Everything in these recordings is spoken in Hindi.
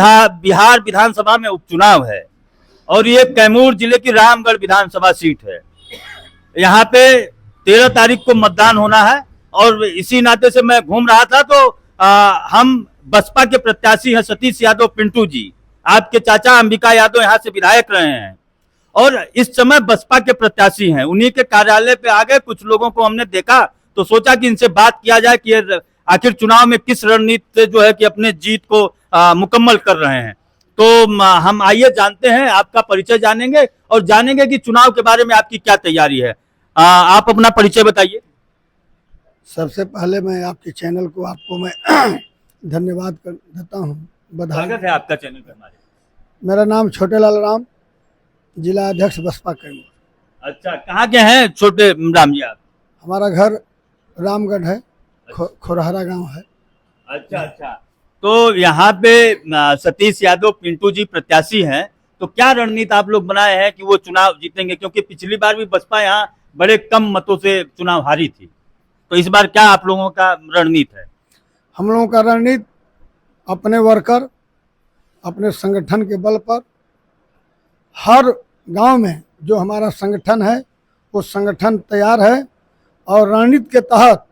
बिहार विधानसभा में उपचुनाव है और ये कैमूर जिले की रामगढ़ विधानसभा सीट है। यहाँ पे 13 तारीख को मतदान होना है और इसी नाते से मैं घूम रहा था तो हम बसपा के प्रत्याशी हैं सतीश यादव पिंटू जी, आपके चाचा अंबिका यादव यहाँ से विधायक रहे हैं और इस समय बसपा के प्रत्याशी हैं। उन्हीं के कार्यालय पे आ गए, कुछ लोगों को हमने देखा तो सोचा कि इनसे बात किया जाए कि आखिर चुनाव में किस रणनीति से जो है कि अपने जीत को मुकम्मल कर रहे हैं। तो हम आइए जानते हैं, आपका परिचय जानेंगे और जानेंगे कि चुनाव के बारे में आपकी क्या तैयारी है। आप अपना परिचय बताइए। सबसे पहले मैं आपके चैनल को आपको मैं धन्यवाद देता हूँ, बधाई स्वागत है आपका चैनल पे हमारे। मेरा नाम छोटे लाल राम, जिला अध्यक्ष बसपा कैमूर। अच्छा, कहाँ के हैं छोटे राम जी आप? हमारा घर रामगढ़ है, खोरहरा गांव है। अच्छा अच्छा, तो यहाँ पे सतीश यादव पिंटू जी प्रत्याशी हैं, तो क्या रणनीति आप लोग बनाए हैं कि वो चुनाव जीतेंगे? क्योंकि पिछली बार भी बसपा यहाँ बड़े कम मतों से चुनाव हारी थी, तो इस बार क्या आप लोगों का रणनीति है? हम लोगों का रणनीति अपने वर्कर, अपने संगठन के बल पर हर गांव में जो हमारा संगठन है वो संगठन तैयार है और रणनीति के तहत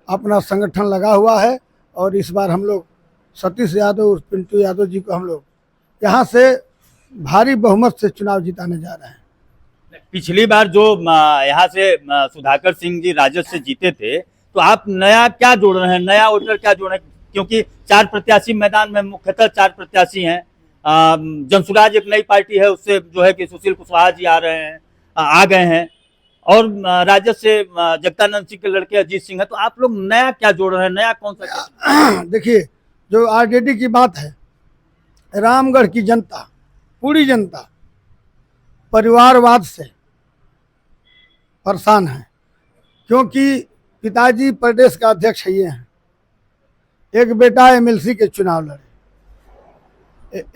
अपना संगठन लगा हुआ है। और इस बार हम लोग सतीश यादव पिंटू यादव जी को हम लोग यहाँ से भारी बहुमत से चुनाव जिताने जा रहे हैं। पिछली बार जो यहाँ से सुधाकर सिंह जी राजद से जीते थे, तो आप नया क्या जोड़ रहे हैं, नया वोटर क्या जोड़ रहे हैं? क्योंकि 4 प्रत्याशी मैदान में, मुख्यतः 4 प्रत्याशी हैं। जनसुराज एक नई पार्टी है, उससे जो है कि सुशील कुशवाहा जी आ रहे हैं, आ गए हैं और राजद से जगदानंद सिंह के लड़के अजीत सिंह है। तो आप लोग नया क्या जोड़ रहे हैं, नया कौन सा? देखिए, जो आरजेडी की बात है, रामगढ़ की जनता, पूरी जनता परिवारवाद से परेशान है, क्योंकि पिताजी प्रदेश का अध्यक्ष ये हैं, एक बेटा एमएलसी के चुनाव लड़े,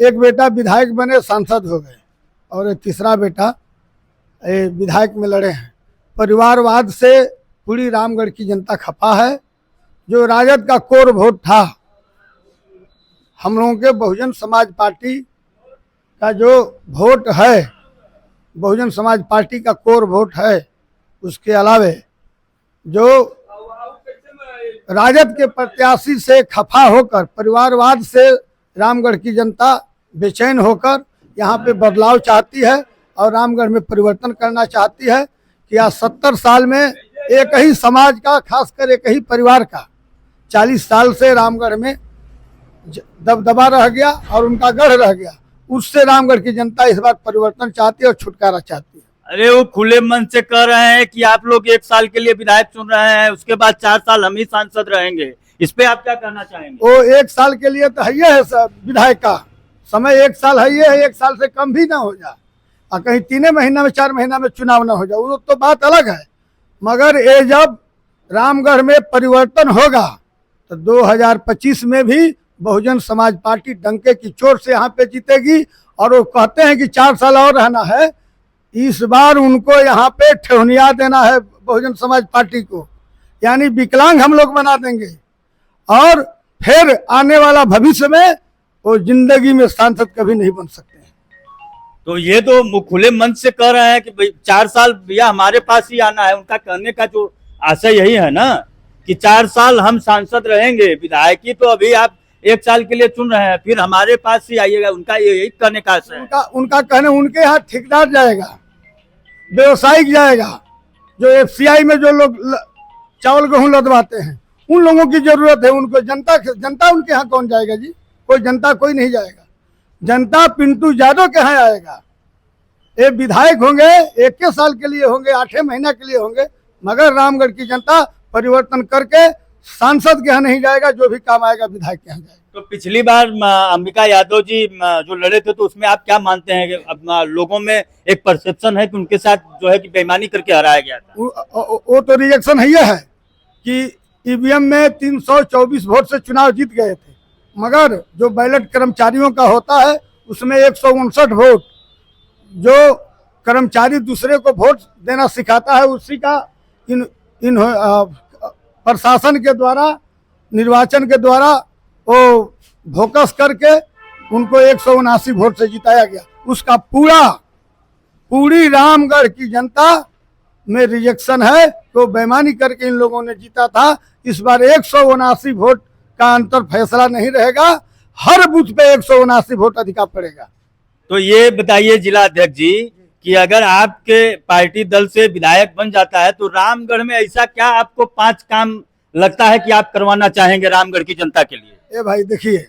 एक बेटा विधायक बने सांसद हो गए और एक तीसरा बेटा विधायक में लड़े हैं। परिवारवाद से पूरी रामगढ़ की जनता खपा है। जो राजद का कोर वोट था, हम लोगों के बहुजन समाज पार्टी का जो वोट है, बहुजन समाज पार्टी का कोर वोट है, उसके अलावे जो राजद के प्रत्याशी से खफा होकर, परिवारवाद से रामगढ़ की जनता बेचैन होकर यहाँ पे बदलाव चाहती है और रामगढ़ में परिवर्तन करना चाहती है कि आज 70 साल में एक ही समाज का, खासकर एक ही परिवार का 40 साल से रामगढ़ में दबदबा रह गया और उनका गढ़ रह गया। उससे रामगढ़ की जनता इस बार परिवर्तन चाहती है और छुटकारा चाहती है। अरे वो खुले मन से कह रहे हैं कि आप लोग 1 साल के लिए विधायक चुन रहे हैं, उसके बाद 4 साल हम ही सांसद रहेंगे। इस पे आप क्या कहना चाहेंगे? वो 1 साल के लिए तो है विधायक का समय, 1 साल है, 1 साल से कम भी ना हो जाए और कहीं 3 महीना में 4 महीना में चुनाव ना हो जाए, वो तो बात अलग है। मगर ये जब रामगढ़ में परिवर्तन होगा तो 2025 में भी बहुजन समाज पार्टी डंके की चोट से यहाँ पे जीतेगी। और वो कहते हैं कि 4 साल और रहना है, इस बार उनको यहाँ पे ठेहुनिया देना है बहुजन समाज पार्टी को, यानी विकलांग हम लोग बना देंगे और फिर आने वाला भविष्य में वो जिंदगी में सांसद कभी नहीं बन सकते। तो ये तो खुले मन से कह रहे हैं कि भाई 4 साल भैया हमारे पास ही आना है। उनका कहने का जो आशय यही है ना कि 4 साल हम सांसद रहेंगे, विधायकी तो अभी आप 1 साल के लिए चुन रहे हैं, फिर हमारे पास ही आइएगा। उनका यही कहने का आशय है। उनका कहने, उनके यहाँ ठेकेदार जाएगा, व्यवसायिक जाएगा, जो एफसीआई में जो लोग चावल गेहूं लदवाते हैं, उन लोगों की जरूरत है उनको। जनता उनके यहाँ कौन जाएगा जी? कोई जनता कोई नहीं जाएगा। जनता पिंटू यादव के यहाँ आएगा। ये विधायक होंगे, 1 साल के लिए होंगे, 8 महीना के लिए होंगे, मगर रामगढ़ की जनता परिवर्तन करके सांसद के यहाँ नहीं जाएगा, जो भी काम आएगा विधायक के यहाँ जाएगा। तो पिछली बार अंबिका यादव जी जो लड़े थे, तो उसमें आप क्या मानते हैं कि अपना लोगों में एक परसेप्शन है कि उनके साथ जो है कि बेईमानी करके हराया गया था? वो तो रिएक्शन है कि ईवीएम में 324 वोट से चुनाव जीत गए थे, मगर जो बैलेट कर्मचारियों का होता है उसमें 159 वोट जो कर्मचारी दूसरे को वोट देना सिखाता है, उसी का इन प्रशासन के द्वारा, निर्वाचन के द्वारा वो फोकस करके उनको 179 वोट से जिताया गया। उसका पूरी रामगढ़ की जनता में रिजेक्शन है, तो बेईमानी करके इन लोगों ने जीता था। इस बार 179 वोट का अंतर फैसला नहीं रहेगा, हर बूथ पे 179 वोट अधिकार पड़ेगा। तो ये बताइए जिला अध्यक्ष जी कि अगर आपके पार्टी दल से विधायक बन जाता है तो रामगढ़ में ऐसा क्या आपको 5 काम लगता है कि आप करवाना चाहेंगे रामगढ़ की जनता के लिए? ए भाई देखिए,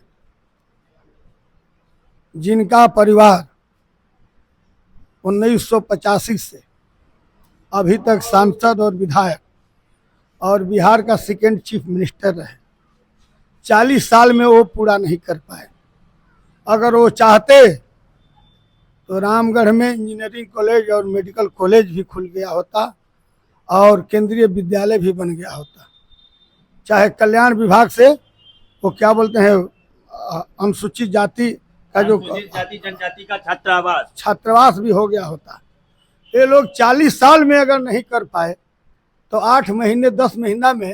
जिनका परिवार 1985 से अभी तक सांसद और विधायक और बिहार का सेकेंड चीफ मिनिस्टर रहे, 40 साल में वो पूरा नहीं कर पाए। अगर वो चाहते तो रामगढ़ में इंजीनियरिंग कॉलेज और मेडिकल कॉलेज भी खुल गया होता और केंद्रीय विद्यालय भी बन गया होता। चाहे कल्याण विभाग से वो क्या बोलते हैं, अनुसूचित जाति का जो जाति जनजाति का छात्रावास भी हो गया होता। ये लोग 40 साल में अगर नहीं कर पाए तो 8 महीने 10 महीना में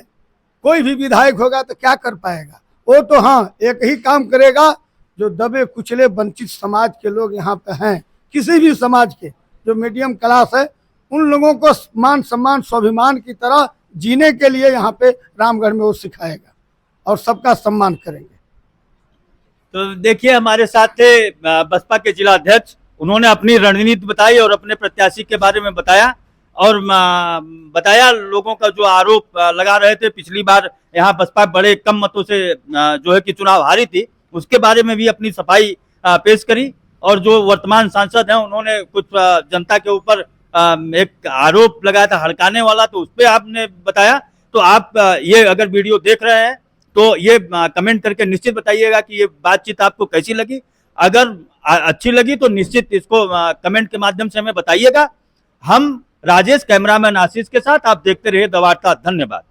कोई भी विधायक होगा तो क्या कर पाएगा? वो तो हाँ एक ही काम करेगा, जो दबे कुचले वंचित समाज के लोग यहाँ पे हैं, किसी भी समाज के जो मीडियम क्लास है, उन लोगों को मान सम्मान स्वाभिमान की तरह जीने के लिए यहाँ पे रामगढ़ में वो सिखाएगा और सबका सम्मान करेंगे। तो देखिए हमारे साथ थे बसपा के जिला अध्यक्ष, उन्होंने अपनी रणनीति बताई और अपने प्रत्याशी के बारे में बताया और बताया लोगों का जो आरोप लगा रहे थे पिछली बार यहाँ बसपा बड़े कम मतों से जो है कि चुनाव हारी थी, उसके बारे में भी अपनी सफाई पेश करी। और जो वर्तमान सांसद हैं उन्होंने कुछ जनता के ऊपर एक आरोप लगाया था हड़काने वाला, तो उस पर आपने बताया। तो आप ये अगर वीडियो देख रहे हैं तो ये कमेंट करके निश्चित बताइएगा कि ये बातचीत आपको कैसी लगी। अगर अच्छी लगी तो निश्चित इसको कमेंट के माध्यम से हमें बताइएगा। हम राजेश कैमरामैन आशीष के साथ, आप देखते रहिए द वार्ता। धन्यवाद।